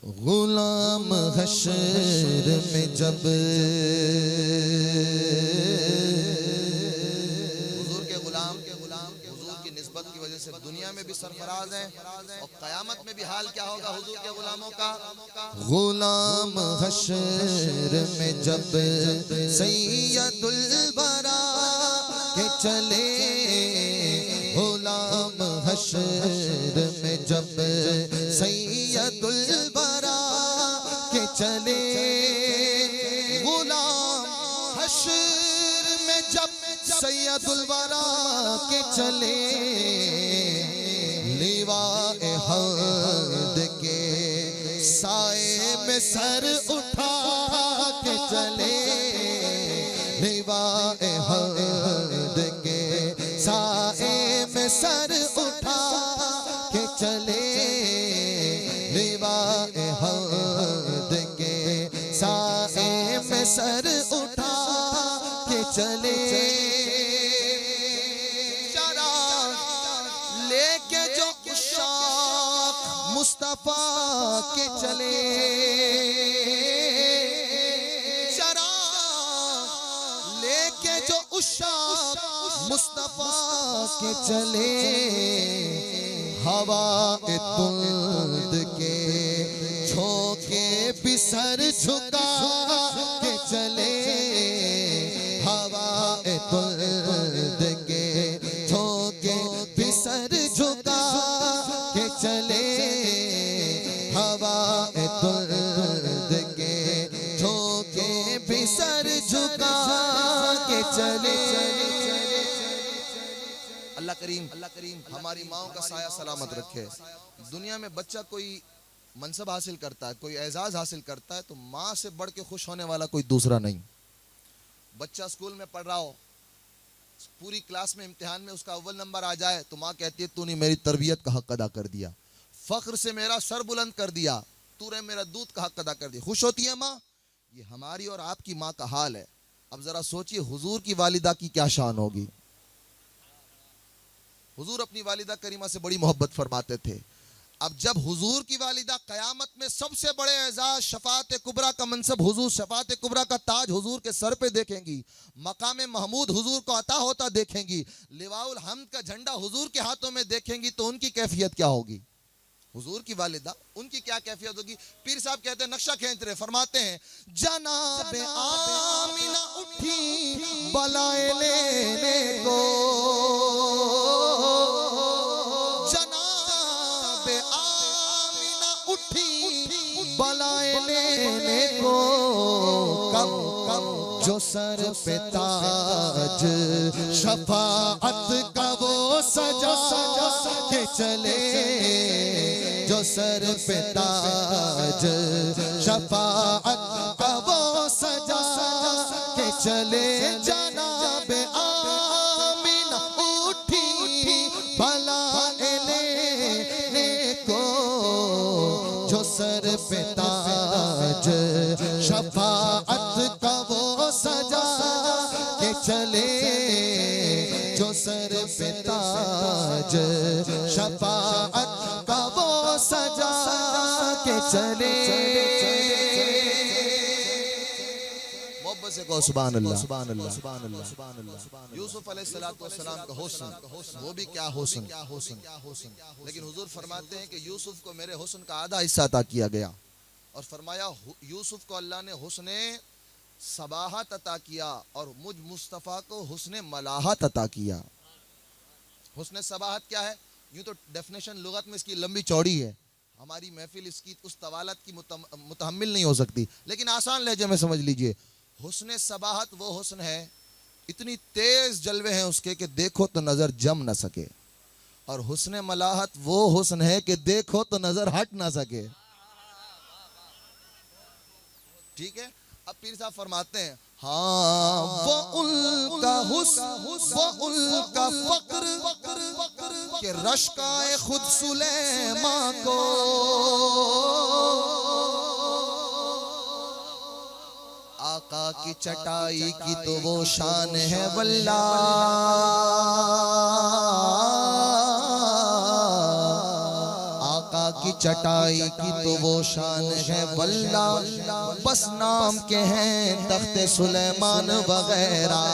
गुलाम हशर में जब हुजूर के गुलाम हुजूर की निस्बत की वजह से दुनिया में भी सरफराज हैं और क़यामत में भी हाल क्या होगा हुजूर के गुलामों का। गुलाम हशर में जब सैयदुल बरा के चले, गुलाम हशर में जब सैयदुल बरा के चले, गुलाम हशर में जब सैयदुल बरा के चले, लिवाए हम्द के साए में सर उठा के चले, लिवाए हम्द के साए में सर उठा के चले, लिवाए हम्द के साए में सर उठा के चले। मुस्तफा के चले, शरा लेके जो उशाक मुस्तफा के चले, हवा तुंद के झोंके भी सर झुका के चले, हवा तुंद के झोंके भी सर झुका के चले, हवा तुर्द के झोंके भी सर झुका के चले। अल्लाह करीम हमारी माओं का साया सलामत रखे। दुनिया में बच्चा कोई मनसब हासिल करता है, कोई एजाज हासिल करता है तो माँ से बढ़ के खुश होने वाला कोई दूसरा नहीं। बच्चा स्कूल में पढ़ रहा हो, पूरी क्लास में इम्तिहान में उसका अव्वल नंबर आ जाए तो माँ कहती है तूने मेरी तरबियत का हक अदा कर दिया, फख्र से मेरा सर बुलंद कर दिया, तूने मेरा दूध का हक अदा कर दिया। खुश होती है माँ। ये हमारी और आपकी माँ का हाल है। अब जरा सोचिए हुजूर की वालिदा की क्या शान होगी। हुजूर अपनी वालिदा करीमा से बड़ी मोहब्बत फरमाते थे। अब जब हुजूर की वालिदा कयामत में सबसे बड़े एजाज शफात कुबरा का मनसब हुजूर, शफात कुबरा का ताज हुजूर के सर पे देखेंगी, मकाम महमूद हुजूर को अता होता देखेंगी, लिवाउल हम्द का झंडा हुजूर के हाथों में देखेंगी तो उनकी कैफियत क्या होगी। हुजूर की वालिदा उनकी क्या कैफियत होगी। पीर साहब कहते हैं, नक्शा खींच रहे, फरमाते हैं जनाबे आमिना उठी बलाए लेने को, जनाबे आमिना उठी बलाए लेने को, कब कब जो सर पे ताज शफाअत का वो सजा के चले, जो सर पे ताज शफाअत का वो सजा के चले, जनाबे आमिना उठी बलाए लेने को, जो सर पे ताज शफाअत का वो सजा के चले, जो सर पे ताज शफाअत का वो सजा के चले। मोहब्बत से कहो सुभान अल्लाह, सुभान अल्लाह, सुभान अल्लाह, सुभान अल्लाह। यूसुफ अलैहिस्सलाम का हुस्न, वो भी क्या हुस्न। लेकिन हुजूर फरमाते हैं कि यूसुफ को मेरे हुस्न का आधा हिस्सा अता किया गया और फरमाया यूसुफ को अल्लाह ने हुस्ने सबाहत अता किया और मुझ मुस्तफ़ा को हुस्ने मलाहत अता किया। हुस्ने सबाहत क्या है? यूँ तो डेफिनेशन लुगत में इसकी लंबी चौड़ी है, हमारी महफिल इसकी उस तवालत की मुतहम्मिल नहीं हो सकती, लेकिन आसान लहजे में समझ लीजिए। हुस्ने सबाहत वो हुस्न है, इतनी तेज जलवे हैं उसके कि देखो तो नजर जम न सके, और हुस्ने मलाहत वो हुस्न है कि देखो तो नजर हट ना सके। ठीक है। अब पीर साहब फरमाते हैं, हाँ वो उनका हुस्न, वो उनका फक्र के रश्काए खुद सुलेमा को, आका की चटाई की तो वो शान है वल्ला, आका की चटाई की तो वो शान है वल्ला, बस नाम के हैं तख्ते सुलेमान वगैरह।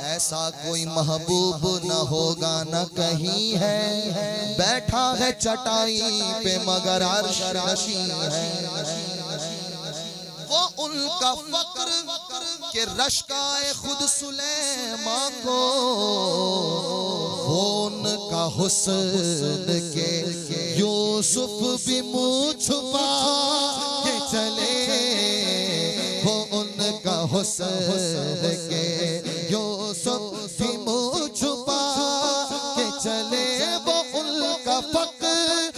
ऐसा कोई महबूब न होगा न कहीं है, बैठा है चटाई पे मगर अर्श नशी है। वो उनका फक्र के रश्काए खुद सुलेमान को, वो उनका हुस्न के यूसुफ भी मुँह छुपा के चले। वो उनका हुस्न के यूसुफ भी मुँह छुपा के चले। वो उनका फक्र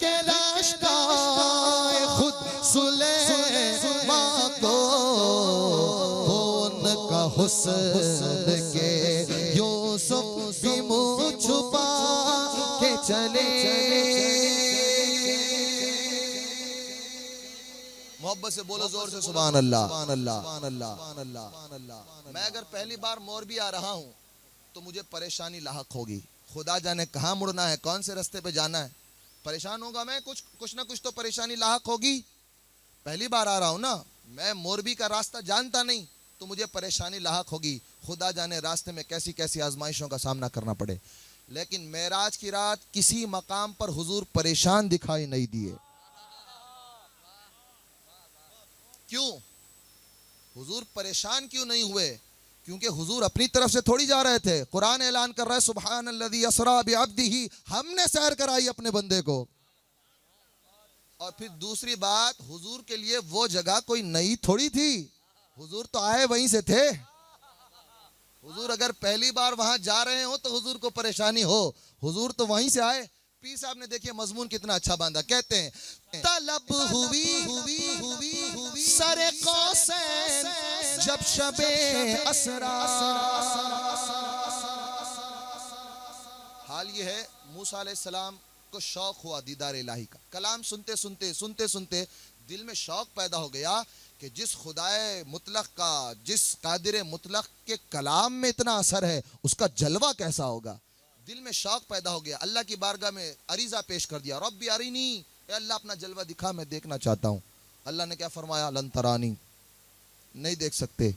के रश्काए खुद सुलेमान को, वो उनका हुस्न के यूसुफ भी मुँह छुपा के चले। मोहब्बत से बोलो जोर से सुभान अल्लाह, सुभान अल्लाह, सुभान अल्लाह, सुभान अल्लाह, सुभान अल्लाह। मैं अगर पहली बार मोरबी आ रहा हूँ तो मुझे परेशानी लाहक होगी। खुदा जाने कहाँ मुड़ना है, कौन से रास्ते पे जाना है, परेशान होगा मैं। कुछ ना कुछ तो परेशानी लाहक होगी। पहली बार आ रहा हूँ ना, मैं मोरबी का रास्ता जानता नहीं तो मुझे परेशानी लाहक होगी। खुदा जाने रास्ते में कैसी कैसी आजमाइशों का सामना करना पड़े। लेकिन मेराज की रात किसी मकाम पर हुजूर परेशान दिखाई नहीं दिए। क्यों हुजूर परेशान क्यों नहीं हुए? क्योंकि हुजूर अपनी तरफ से थोड़ी जा रहे थे। कुरान ऐलान कर रहा है सुब्हानल्लज़ी अस्रा बिअब्दिही, हमने सैर कराई अपने बंदे को। और फिर दूसरी बात, हुजूर के लिए वो जगह कोई नई थोड़ी थी, हुजूर तो आए वहीं से थे। हुजूर अगर पहली बार वहां जा रहे हो तो हुजूर को परेशानी हो, हुजूर तो वहीं से आए। पीर साहब ने देखिए मजमून कितना अच्छा बांधा। कहते हैं तलब हुई सरे कौसैन जब शबे असरा। हाल ये है मूसा अलैहिस्सलाम को शौक हुआ दीदार इलाही का। कलाम सुनते सुनते दिल में शौक पैदा हो गया कि जिस खुदाए मुतलक का, जिस कादिर मुतलक के कलाम में इतना असर है, उसका जलवा कैसा होगा। दिल में शौक पैदा हो गया। अल्लाह की बारगाह में अरीजा पेश कर दिया, रब्बी अरिनी, अल्लाह अपना जलवा दिखा, मैं देखना चाहता हूँ। अल्लाह ने क्या फरमाया, लन तरानी, नहीं देख सकते।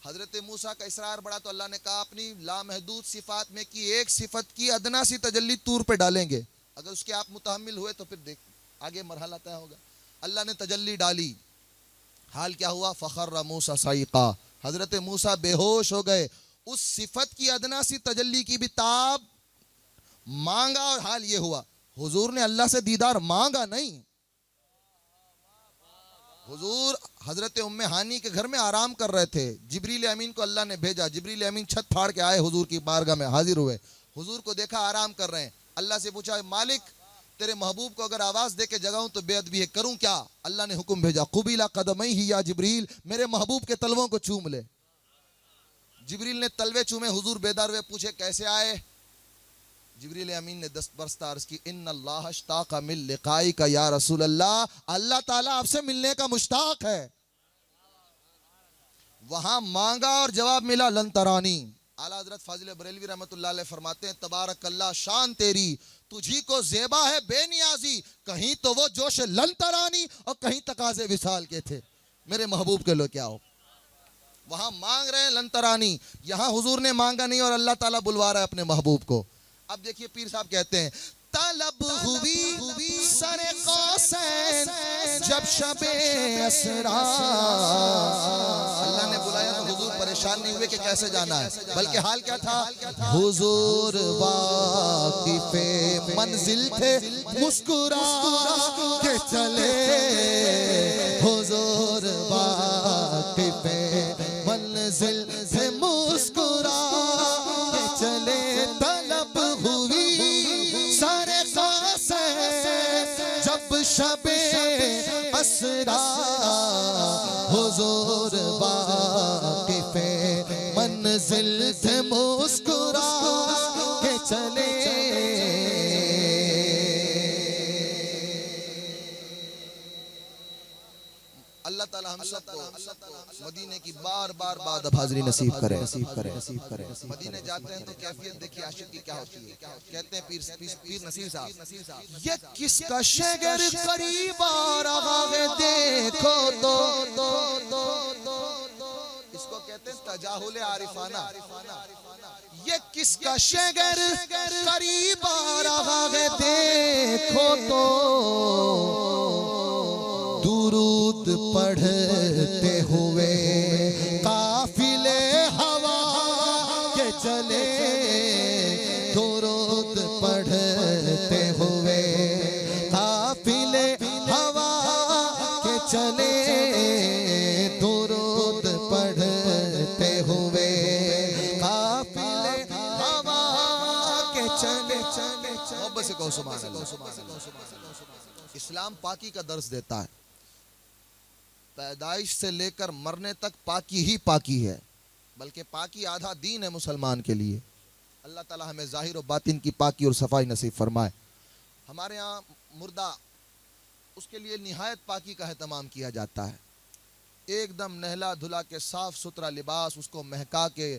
हजरत मूसा का इसरार बढ़ा तो अल्लाह ने कहा अपनी लामहदूद सिफात में की एक सिफत की अदना सी तजल्ली तूर पे डालेंगे, अगर उसके आप मुतहम्मिल हुए तो फिर देख आगे मरहला तय होगा। अल्लाह ने तजल्ली डाली, हाल क्या हुआ, फखर्र मूसा साइका, हजरत मूसा बेहोश हो गए। उस सिफत की अदना सी तजल्ली की भी ताब मांगा और हाल ये हुआ। हुजूर ने अल्लाह से दीदार मांगा नहीं, हुजूर हजरत उम्मे हानी के घर में आराम कर रहे थे। जिब्रील अमीन को अल्लाह ने भेजा, जिब्रील अमीन छत फाड़ के आए, हुजूर की बारगाह में हाजिर हुए। हुजूर को देखा आराम कर रहे हैं। अल्लाह से पूछा, मालिक तेरे महबूब को अगर आवाज दे के जगाऊं तो बेअदबी है, करूं क्या? अल्लाह ने हुक्म भेजा, कुबिला कदमई ही या जिब्रील, मेरे महबूब के तलवों को चूम ले। जिब्रील ने तलवे चूमे, हुजूर बेदार हुए, पूछे कैसे आए? जिब्रील अमीन ने दस्तबरस्ता अर्ज की, इन्नल्लाह अश्ताक़ मिन लिक़ाइका या रसूल अल्लाह, अल्लाह ताला आपसे मिलने का मुश्ताक है। वहां मांगा और जवाब मिला, लन तरानी। आला हजरत फाजिल बरेलवी रहमतुल्लाह अलैह फरमाते हैं, तबारकल्लाह, शान तेरी, तुझी को ज़ेबा है बेनियाजी। कहीं तो वो जोश लन तरानी और कहीं तकाज़े विसाल के थे। मेरे महबूब के लो क्या हो, वहां मांग रहे हैं लन तरानी, यहां हुजूर ने मांगा नहीं और अल्लाह ताला बुलवा रहा है अपने महबूब को। अब देखिए पीर साहब कहते हैं, तलब हुई सरे कौसैन जब शबे असरा। अल्लाह ने बुलाया तो हुजूर परेशान नहीं हुए कि कैसे जाना है, बल्कि हाल क्या था, हुजूर वाकिफे मंजिल थे, मुस्कुरा के चले। हुजूर वाकिफे मंजिल थे, मुस्कुरा के चले। तलब हुई सारे जब शबे असरा, हुजूर वाकिफे मंजिल थे, मुस्कुरा के चले। अल्लाह ताला हम सबको मदीने की बार बार बाद हाजिरी नसीब करे, नसीब करे, नसीब करे। मदीने जाते हैं तो कैफियत देखिए आशिक की क्या होती है। कहते हैं पीर नसीर साहब, ये किसका शगर करीब आ रहा है देखो तो, इसको कहते हैं तजाहुल आरिफाना। ये किसका शगर करीब आ रहा है देखो तो, दुरूद पढ़ते हुए काफिले हवा के चले, दुरूद पढ़ते हुए काफिले हवा के चले, दुरूद पढ़ते हुए काफिले हवा के चले, मोहब्बत से कहो सुभान अल्लाह। इस्लाम पाकी का दर्स देता है। पैदाइश से लेकर मरने तक पाकी ही पाकी है, बल्कि पाकी आधा दीन है मुसलमान के लिए। अल्लाह ताला हमें जाहिर और बातिन की पाकी और सफाई नसीब फरमाए। हमारे यहाँ मुर्दा, उसके लिए निहायत पाकी का एहतमाम किया जाता है। एकदम नहला धुला के साफ सुथरा लिबास, उसको महका के,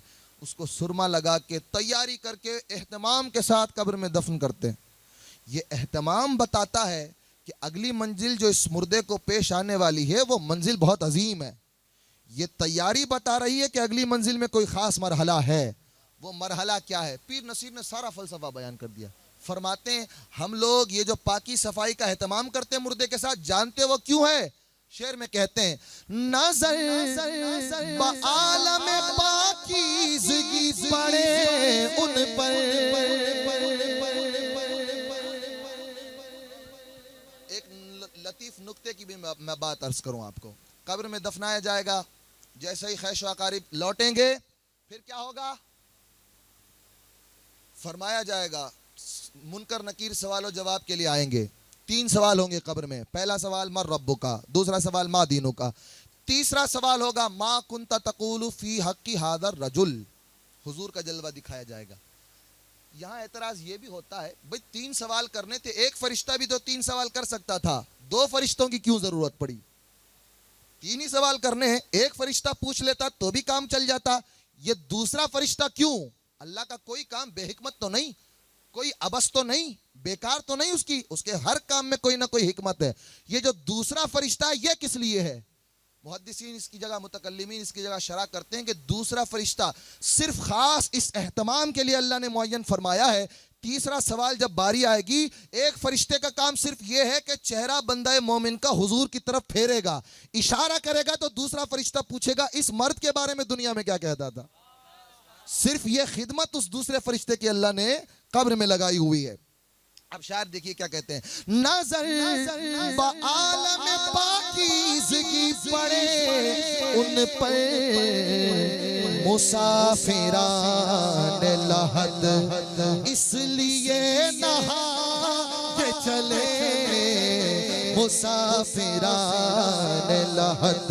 उसको सुरमा लगा के, तैयारी करके एहतमाम के साथ कब्र में दफन करते हैं। ये एहतमाम बताता है कि अगली मंजिल जो इस मुर्दे को पेश आने वाली है वो मंजिल बहुत अजीम है। ये तैयारी बता रही है कि अगली मंजिल में कोई खास मरहला है। वो मरहला क्या है? पीर नसीर ने सारा फलसफा बयान कर दिया। फरमाते हैं हम लोग ये जो पाकी सफाई का एहतमाम करते हैं मुर्दे के साथ, जानते वो क्यों है? शेर में कहते हैं, नजर आलम पाकीज़गी पड़े उन पर, लतीफ नुक्ते की भी मैं बात अर्ज करूं आपको। कब्र में दफनाया जाएगा, जैसे ही खैश अकारिब लौटेंगे फिर क्या होगा? फरमाया जाएगा मुनकर नकीर सवालों जवाब के लिए आएंगे। 3 सवाल होंगे कब्र में। पहला सवाल मर रब्बु का, दूसरा सवाल मा दीनु का, तीसरा सवाल होगा मा कुंता तकूलु फी हक्की हादर रजुल। हुजूर का जलवा दिखाया जाएगा। यहाँ एतराज ये भी होता है, भाई 3 सवाल करने थे, एक फरिश्ता भी तो 3 सवाल कर सकता था, 2 फरिश्तों की क्यों जरूरत पड़ी? 3 ही सवाल करने हैं, एक फरिश्ता पूछ लेता तो भी काम चल जाता। ये दूसरा फरिश्ता क्यों? अल्लाह का कोई काम बेहिकमत तो नहीं, कोई अबस तो नहीं, बेकार तो नहीं, उसके हर काम में कोई ना कोई हिकमत है। ये जो दूसरा फरिश्ता है ये किस लिए है? मुहद्दिसीन इसकी जगह, मुतकल्लिमीन इसकी जगह शरह करते हैं कि दूसरा फरिश्ता सिर्फ खास इस एहतमाम के लिए अल्लाह ने मुअय्यन फरमाया है। तीसरा सवाल जब बारी आएगी, एक फरिश्ते का काम सिर्फ यह है कि चेहरा बंदा मोमिन का हुजूर की तरफ फेरेगा, इशारा करेगा, तो दूसरा फरिश्ता पूछेगा इस मर्द के बारे में दुनिया में क्या कहता था। सिर्फ यह खिदमत उस दूसरे फरिश्ते की अल्लाह ने कब्र में लगाई हुई है। अब शायर देखिए क्या कहते हैं, नजर आलम पाकीज़गी पड़े उन पर, मुसाफिरान लहद इसलिए नहा के चले, मुसाफिरान लहद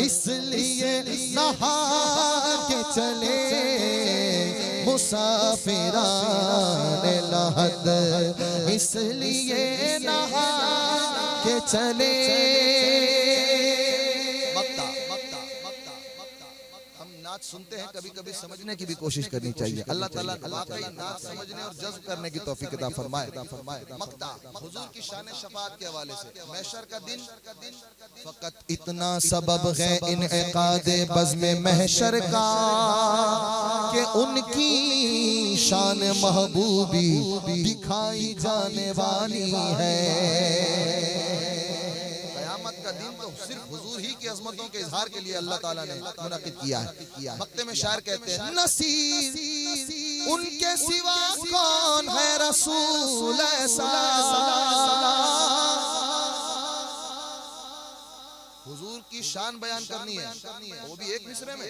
इसलिए नहा के चले, मुसाफिरान लहद इसलिए नहा के चले। नात सुनते हैं, कभी कभी समझने की भी कोशिश करनी चाहिए। अल्लाह ताला वाकई नात समझने और जज्ब करने की तौफीक अता फरमाए। मक्ता हुजूर की शान शफाअत के हवाले से, महशर का दिन फकत इतना सबब है इनइकाद बज़्म महशर का कि उनकी शान महबूबी दिखाई जाने वाली है। का दिन तो सिर्फ हुजूर ही की अजमतों के इजहार के लिए अल्लाह ताला ने मुनक़िद किया है। मक्ते में शायर कहते हैं, नसीर उनके सिवा कौन है रसूल ऐसा, हुजूर की शान बयान करनी है, वो भी एक मिसरे में।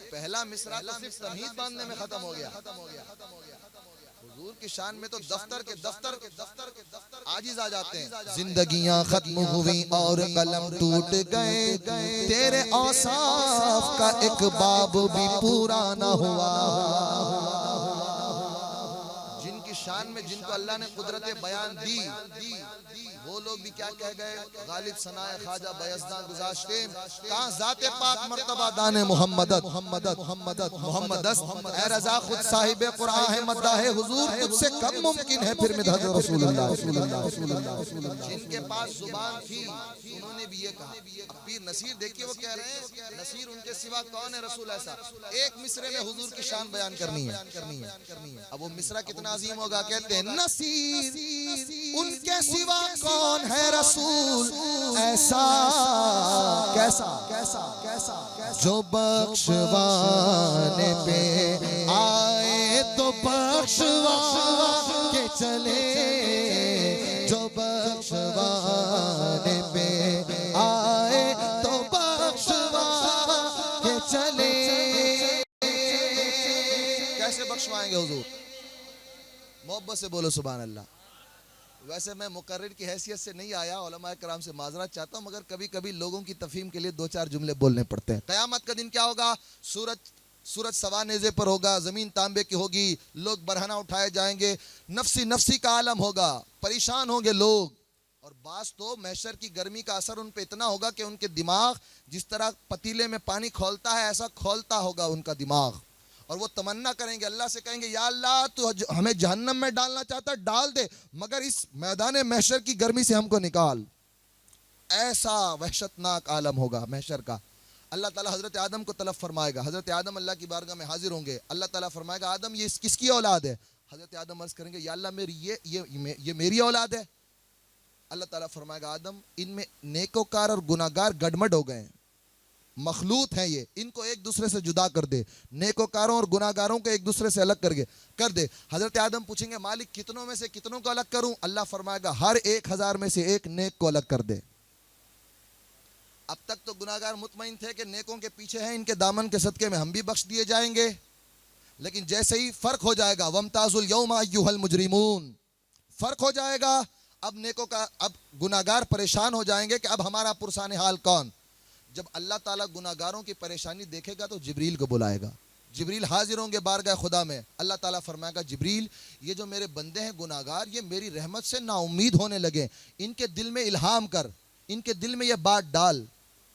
पहला मिसरा तो सिर्फ तमहीद बांधने में खत्म हो गया। हुजूर की शान में तो दफ्तर के दफ्तर आजिज आ जाते हैं। जिंदगियां खत्म हुई और कलम टूट गए, तेरे औसाफ का एक बाब भी पूरा न हुआ। जिनकी शान में जिनको अल्लाह ने कुदरत बयान दी, वो लोग भी क्या कह गए, गालिब सनाए ख्वाजा बयज़दा गुज़ाश्ते, कहाँ ज़ाते पाक मर्तबा दाने मोहम्मदत मोहम्मदस, ए रज़ा खुद साहिबे कुरान है मद्दाहे हुजूर, तुझसे कम मुमकिन है फिर मिदहत रसूलुल्लाह। जिनके पास जुबान थी उन्होंने भी ये कहा। पीर नसीर देखिए वो कह रहे हैं, नसीर उनके सिवा कौन है रसूल ऐसा, एक मिसरे में हुजूर की शान बयान करनी है। अब वो मिसरा कितना अजीम होगा, कहते हैं नसीर उनके सिवा कौन है रसूल ऐसा, कैसा कैसा कैसा जो बख्शवाने पे आए तो बख्शवा के चले, जो बख्शवाने पे आए तो बख्शवा के चले। कैसे बख्शवाएंगे हुजूर, मोहब्बत से बोलो सुभान अल्लाह। वैसे मैं मुकर्रिर की हैसियत से नहीं आया, उलमाए कराम से माजरत चाहता हूँ, मगर कभी कभी लोगों की तफहीम के लिए दो चार जुमले बोलने पड़ते हैं। क़यामत का दिन क्या होगा, सूरज सवा नेज़े पर होगा, ज़मीन तांबे की होगी, लोग बरहना उठाए जाएंगे, नफसी नफसी का आलम होगा, परेशान होंगे लोग। और बास तो महशर की गर्मी का असर उन पे इतना होगा कि उनके दिमाग जिस तरह पतीले में पानी खौलता है ऐसा खौलता होगा उनका दिमाग। और वो तमन्ना करेंगे, अल्लाह से कहेंगे या अल्लाह तू हमें जहन्नम में डालना चाहता है डाल दे, मगर इस मैदान महशर की गर्मी से हमको निकाल। ऐसा वहशतनाक आलम होगा महशर का। अल्लाह ताला हज़रत आदम को तलब फरमाएगा, हज़रत आदम अल्लाह की बारगाह में हाजिर होंगे, अल्लाह ताला फरमाएगा आदम ये किसकी औलाद है। हज़रत आदम अर्ज़ करेंगे या अल्लाह मेरी ये मेरी औलाद है। अल्लाह ताला फरमाएगा आदम इनमें नेकोकार और गुनाहगार गड़मड़ हो गए हैं, मखलूत हैं ये, इनको एक दूसरे से जुदा कर दे, नेकोकारों और गुनाहगारों को एक दूसरे से अलग कर दे। हज़रत आदम पूछेंगे मालिक कितनों में से कितनों को अलग करूं। अल्लाह फरमाएगा हर 1000 में से एक नेक को अलग कर दे। अब तक तो गुनाहगार मुतमईन थे कि नेकों के पीछे हैं, इनके दामन के सदके में हम भी बख्श दिए जाएंगे। लेकिन जैसे ही फर्क हो जाएगा, वमताजुल यौमा अय्युहल मुजरिमून, फर्क हो जाएगा, अब गुनाहगार परेशान हो जाएंगे कि अब हमारा पुरसाने हाल कौन। जब अल्लाह ताला गुनाहगारों की परेशानी देखेगा तो जिब्रील को बुलाएगा, जिब्रील हाजिर होंगे बारगाह खुदा में। अल्लाह ताला फरमाएगा जिब्रील ये जो मेरे बंदे हैं गुनाहगार, ये मेरी रहमत से नाउम्मीद होने लगे, इनके दिल में इल्हाम कर, इनके दिल में ये बात डाल।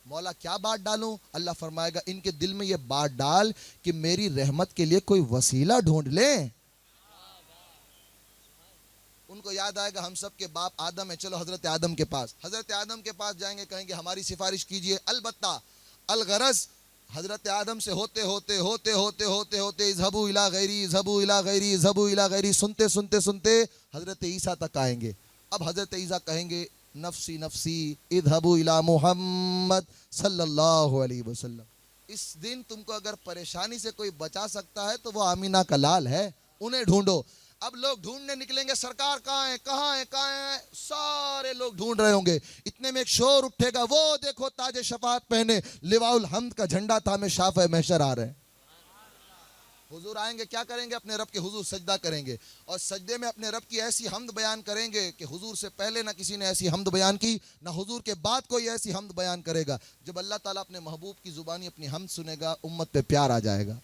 मौला क्या बात डालूं। अल्लाह फरमाएगा इनके दिल में ये बात डाल कि मेरी रहमत के लिए कोई वसीला ढूंढ ले। उनको याद आएगा हम सब के बाप आदम है, चलो हजरत आदम के पास, हजरत आदम के पास जाएंगे, कहेंगे हमारी सिफारिश कीजिए। अलबत्ता अलगरज हजरत आदम से होते होते होते होते होते होते इज़हबू इला गैरी इज़हबू इला गैरी इज़हबू इला गैरी सुनते सुनते सुनते हजरत ईसा तक आएंगे। अब हजरत ईसा कहेंगे नफसी नफसी इज़हबू इला मुहम्मद सल्लल्लाहु अलैहि वसल्लम। इस दिन तुमको अगर परेशानी से कोई बचा सकता है तो वो आमीना का लाल है, उन्हें ढूंढो। अब लोग ढूंढने निकलेंगे, सरकार कहाँ है कहाँ है कहाँ है, सारे लोग ढूंढ रहे होंगे। इतने में एक शोर उठेगा, वो देखो ताजे शफात पहने लिवाउल हम्द का झंडा थामे शाफ़े महशर आ रहे हैं। हुजूर आएंगे, क्या करेंगे, अपने रब के हुजूर सजदा करेंगे और सजदे में अपने रब की ऐसी हम्द बयान करेंगे कि हुजूर से पहले ना किसी ने ऐसी हम्द बयान की, ना हुजूर के बाद कोई ऐसी हम्द बयान करेगा। जब अल्लाह ताला अपने महबूब की जुबानी अपनी हम्द सुनेगा, उम्मत पे प्यार आ जाएगा।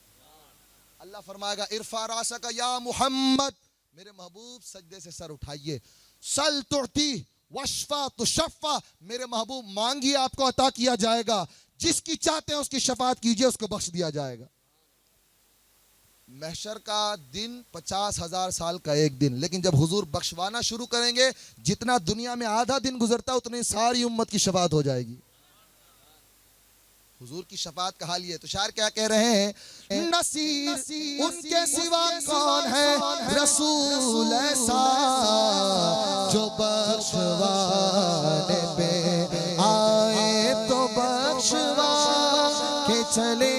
अल्लाह फरमाएगा इरफा रासका या मुहम्मद, मेरे महबूब सजदे से सर उठाइए। सल तुअती वशफा तुशफ़ा, मेरे महबूब मांगिए आपको अता किया जाएगा, जिसकी चाहते हैं उसकी शफात कीजिए उसको बख्श दिया जाएगा। महशर का दिन 50,000 साल का एक दिन, लेकिन जब हुजूर बख्शवाना शुरू करेंगे, जितना दुनिया में आधा दिन गुजरता उतनी सारी उम्मत की शफात हो जाएगी। हुजूर की शफात का हाल ये है। तो शायर क्या कह रहे हैं, नसीर उनके सिवा कौन है रसूल ऐसा, जो बख्शवाने पे आए तो बख्शवा के चले।